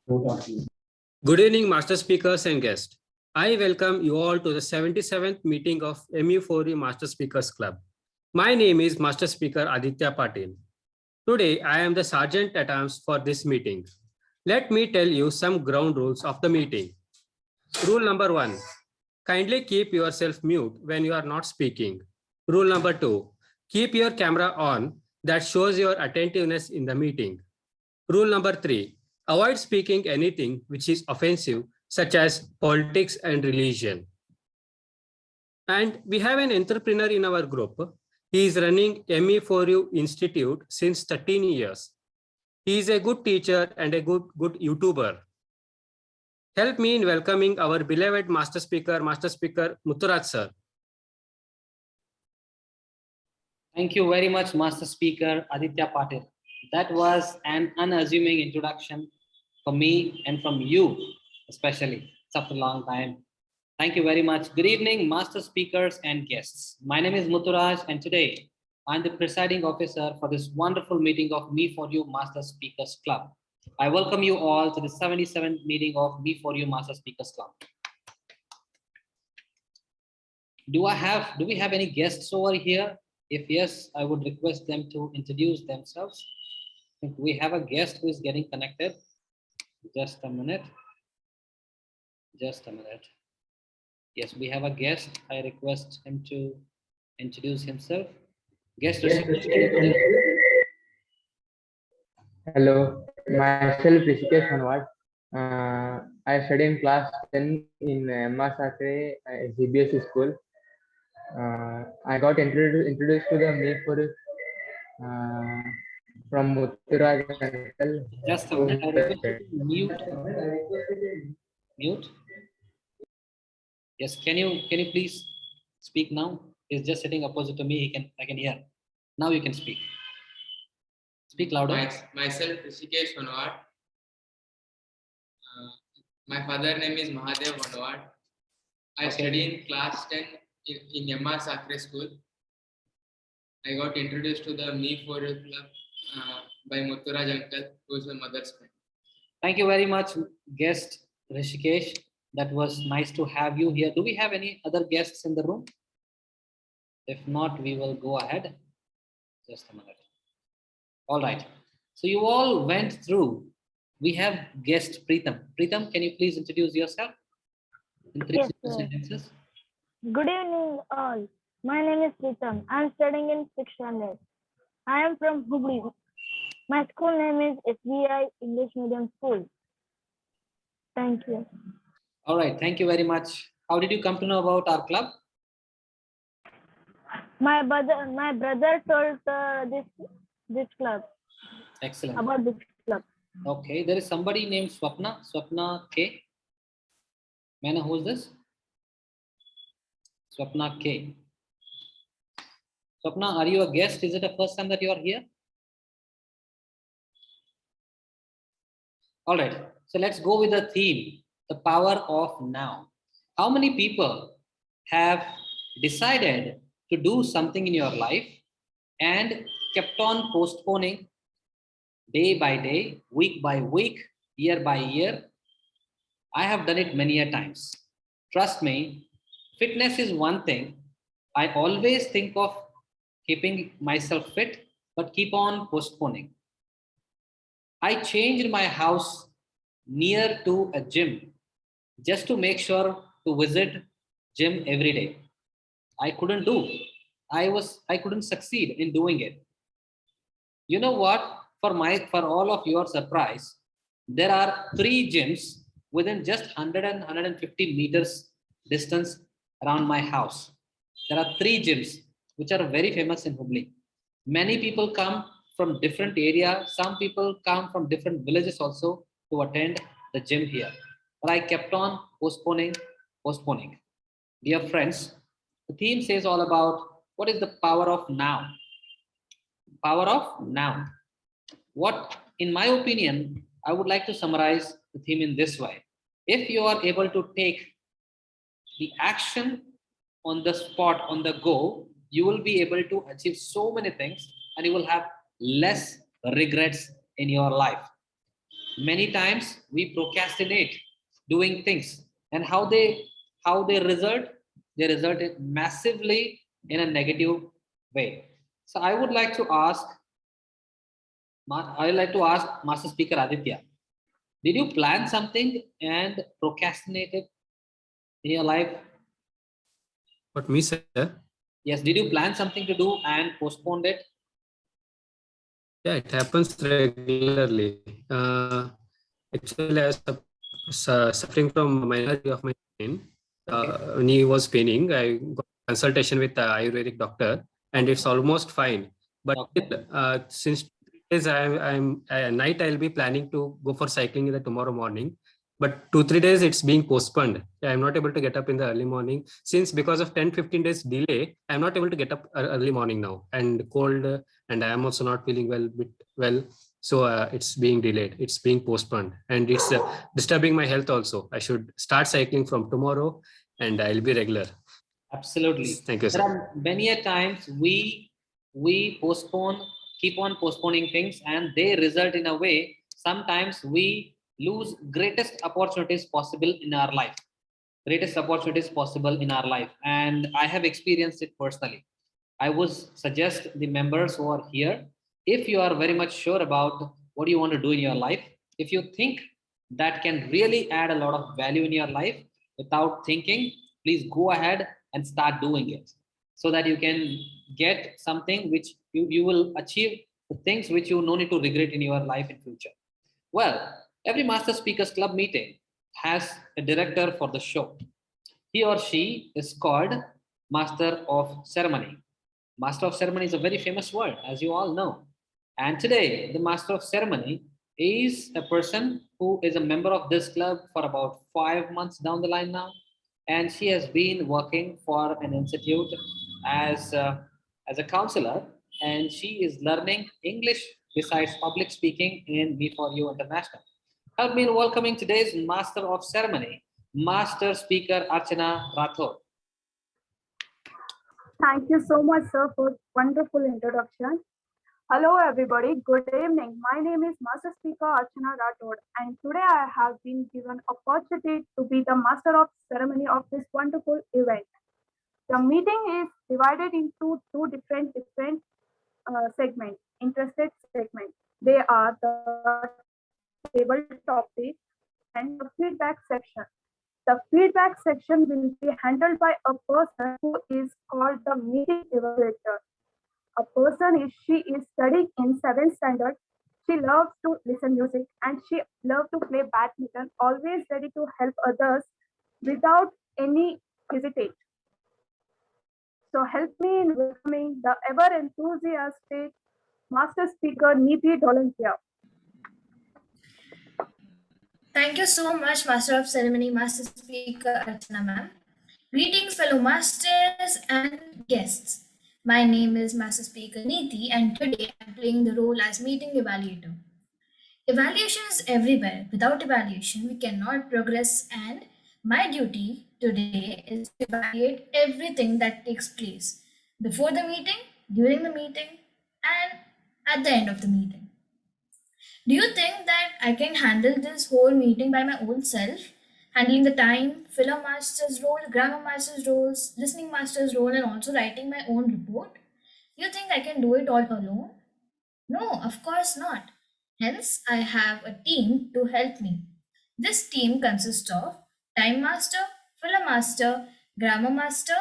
Good evening, master speakers and guests. I welcome you all to the 77th meeting of MU4U Master Speakers Club. My name is Master Speaker Aditya Patil. Today, I am the Sergeant at Arms for this meeting. Let me tell you some ground rules of the meeting. Rule number 1, kindly keep yourself mute when you are not speaking. Rule number 2, keep your camera on, that shows your attentiveness in the meeting. Rule number 3, avoid speaking anything which is offensive, such as politics and religion. And we have an entrepreneur in our group. He is running ME4U Institute since 13 years. He is a good teacher and a good YouTuber. Help me in welcoming our beloved Master Speaker Mutturaj sir. Thank you very much, Master Speaker Aditya Patil. That was an unassuming introduction for me and from you, especially. It's after a long time. Thank you very much. Good evening, Master Speakers and guests. My name is Mutturaj, and today I'm the presiding officer for this wonderful meeting of Me4U Master Speakers Club. I welcome you all to the 77th meeting of Me4U Master Speakers Club. Do we have any guests over here? If yes, I would request them to introduce themselves. I think we have a guest who is getting connected. Just a minute. Just a minute. Yes, we have a guest. I request him to introduce himself. Guest. Hello, myself Rishikesh Hanwad. I study in class 10 in Emma Sacre CBSE school. I got introduced to the Me4U from Mutturaj uncle. Just a minute. Mute. Mute. Yes, can you please speak now? He's just sitting opposite to me. I can hear. Now you can speak. Speak louder. Myself Rishikesh Hanwad. My father name is Mahadev Hanwad. I study in class 10 in Emma Sacre school. I got introduced to the Me4U club by Mutturaj uncle, who is my mother's friend. Thank you very much, guest Rishikesh. That was nice to have you here. Do we have any other guests in the room? If not, we will go ahead. Just a minute. All right. So you all went through. We have guest Preetham. Preetham, can you please introduce yourself in 3 sentences? Good evening, all. My name is Preetham. I am studying in 6th standard. I am from Hubli. My school name is SBI English Medium School. Thank you. All right. Thank you very much. How did you come to know about our club? My brother told this club. Excellent. About this club. Okay. There is somebody named Swapna. Swapna K. May I know who is this? Swapna K. Swapna, are you a guest? Is it the first time that you are here? All right. So let's go with the theme, the power of now. How many people have decided to do something in your life and kept on postponing day by day, week by week, year by year? I have done it many a times. Trust me, fitness is one thing. I always think of keeping myself fit, but keep on postponing. I changed my house near to a gym just to make sure to visit gym every day. I couldn't do. I couldn't succeed in doing it. You know what? For all of your surprise, there are 3 gyms within just 100 and 150 meters distance around my house. There are 3 gyms which are very famous in Hubli. Many people come from different areas. Some people come from different villages also to attend the gym here. But I kept on postponing. Dear friends, the theme says all about what is the power of now. Power of now. What, in my opinion, I would like to summarize the theme in this way. If you are able to take the action on the spot, on the go, you will be able to achieve so many things and you will have less regrets in your life. many times we procrastinate doing things, and how they result? They result in massively in a negative way. So I would like to ask, Master Speaker Aditya, did you plan something and procrastinate it in your life? What me, sir? Yes, did you plan something to do and postponed it? Yeah, it happens regularly. Actually, I was suffering from minority of my pain. Knee was paining. I got consultation with the Ayurvedic doctor, and it's almost fine. But Okay. since 3 days, I'm night I'll be planning to go for cycling in the tomorrow morning. But 2-3 days it's being postponed. I'm not able to get up in the early morning since because of 10-15 days delay. I'm not able to get up early morning now, and cold, and I am also not feeling well. So it's being delayed. It's being postponed, and it's disturbing my health also. I should start cycling from tomorrow, and I'll be regular. Absolutely. Thank you, There sir. are many a times we postpone, keep on postponing things, and they result in a way. Sometimes we lose greatest opportunities possible in our life. Greatest opportunities possible in our life, and I have experienced it personally. I would suggest the members who are here, if you are very much sure about what you want to do in your life, if you think that can really add a lot of value in your life without thinking, please go ahead and start doing it so that you can get something which you will achieve the things which you no need to regret in your life in future. Well, every Master Speakers Club meeting has a director for the show. He or she is called Master of Ceremony. Master of Ceremony is a very famous word, as you all know. And today, the Master of Ceremony is a person who is a member of this club for about 5 months down the line now. And she has been working for an institute as, as a counselor, and she is learning English besides public speaking in Me4U International. Help me in welcoming today's Master of Ceremony, Master Speaker Archana Rathod. Thank you so much, sir, for wonderful introduction. Hello, everybody. Good evening. My name is Master Speaker Archana Rathod, and today I have been given opportunity to be the Master of Ceremony of this wonderful event. The meeting is divided into two different segments, interested segments. They are the table topic and the feedback section. The feedback section will be handled by a person who is called the meeting evaluator. A person she is studying in 7th standard. She loves to listen music and she loves to play badminton, always ready to help others without any hesitation. So help me in welcoming the ever enthusiastic Master Speaker Niti Dholankia. Thank you so much, Master of Ceremony, Master Speaker Archana ma'am. Greetings, fellow masters and guests. My name is Master Speaker Niti, and today I'm playing the role as meeting evaluator. Evaluation is everywhere. Without evaluation, we cannot progress, and my duty today is to evaluate everything that takes place before the meeting, during the meeting, and at the end of the meeting. Do you think that I can handle this whole meeting by my own self? Handling the time, filler master's role, grammar master's roles, listening master's role, and also writing my own report? You think I can do it all alone? No, of course not. Hence, I have a team to help me. This team consists of time master, filler master, grammar master,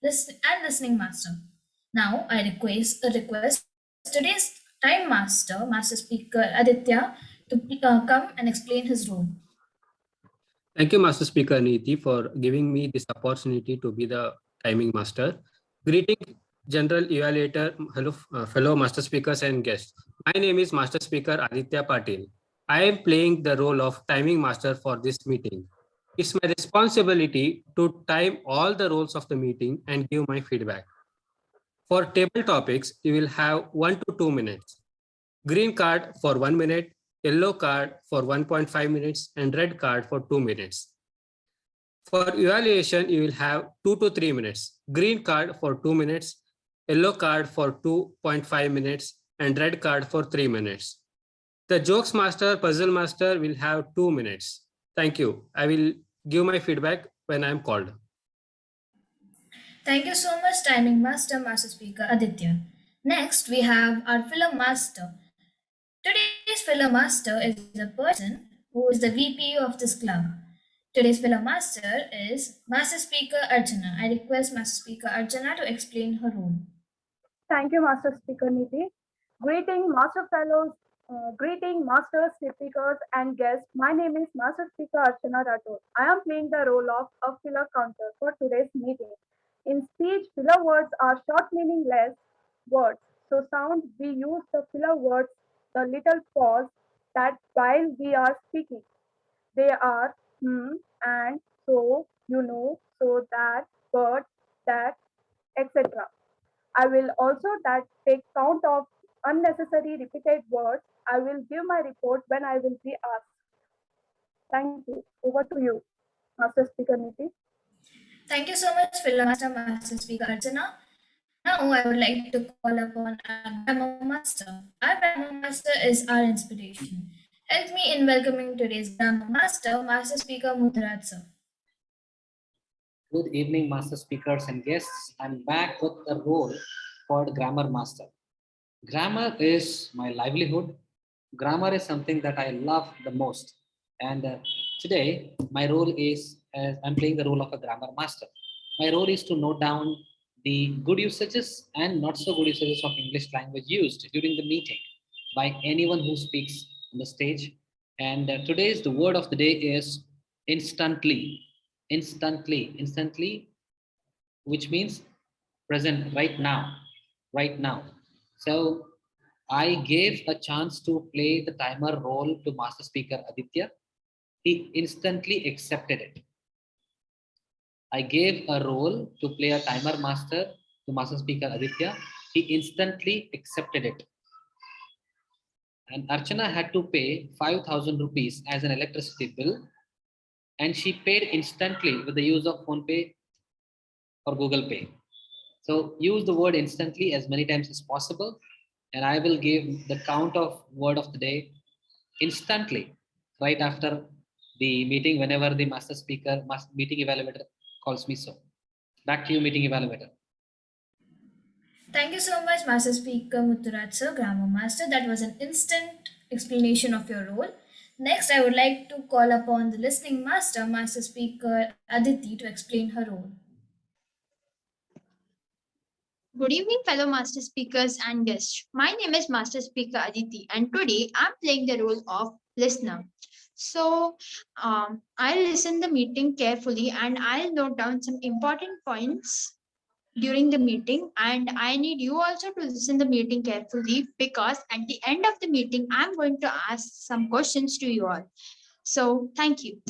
and listening master. Now, I request today's time master, Master Speaker Aditya, to come and explain his role. Thank you, Master Speaker Niti, for giving me this opportunity to be the timing master. Greeting, General Evaluator, hello, fellow Master Speakers and guests. My name is Master Speaker Aditya Patil. I am playing the role of timing master for this meeting. It's my responsibility to time all the roles of the meeting and give my feedback. For table topics, you will have 1 to 2 minutes. Green card for 1 minute, yellow card for 1.5 minutes, and red card for 2 minutes. For evaluation, you will have 2 to 3 minutes. Green card for 2 minutes, yellow card for 2.5 minutes, and red card for 3 minutes. The jokes master, puzzle master will have 2 minutes. Thank you. I will give my feedback when I am called. Thank you so much, Timing Master, Master Speaker Aditya. Next, we have our Film Master. Today's Film Master is a person who is the VP of this club. Today's Film Master is Master Speaker Archana. I request Master Speaker Archana to explain her role. Thank you, Master Speaker Niti. Greeting Master Fellows, greeting Masters, speakers, and guests. My name is Master Speaker Archana Rathod. I am playing the role of a filler counter for today's meeting. In speech, filler words are short, meaningless words. So, sound we use the filler words, the little pause that while we are speaking. They are and, so, so that, but, that, etc. I will also that take count of unnecessary repeated words. I will give my report when I will be asked. Thank you. Over to you, Master Speaker Niti. Thank you so much, Film Master, Master Speaker Archana. Now, I would like to call upon our Grammar Master. Our Grammar Master is our inspiration. Help me in welcoming today's Grammar Master, Master Speaker Muthurat sir. Good evening, Master Speakers and guests. I'm back with a role called Grammar Master. Grammar is my livelihood. Grammar is something that I love the most. And today, my role is, I'm playing the role of a Grammar Master. My role is to note down the good usages and not so good usages of English language used during the meeting by anyone who speaks on the stage. And today's the word of the day is instantly. Instantly, which means present, right now. So I gave a chance to play the timer role to Master Speaker Aditya. He instantly accepted it. I gave a role to play a timer master to Master Speaker Aditya. He instantly accepted it. And Archana had to pay 5,000 rupees as an electricity bill, and she paid instantly with the use of PhonePe or Google Pay. So use the word instantly as many times as possible, and I will give the count of word of the day instantly right after the meeting, whenever the Master Speaker, meeting evaluator calls me so. Back to you, meeting evaluator. Thank you so much, Master Speaker Muthurat sir, Grammar Master. That was an instant explanation of your role. Next, I would like to call upon the Listening Master, Master Speaker Aditi, to explain her role. Good evening, fellow Master Speakers and guests. My name is Master Speaker Aditi, and today I'm playing the role of listener. So I'll listen the meeting carefully and I'll note down some important points during the meeting, and I need you also to listen the meeting carefully, because at the end of the meeting I'm going to ask some questions to you all. So thank you.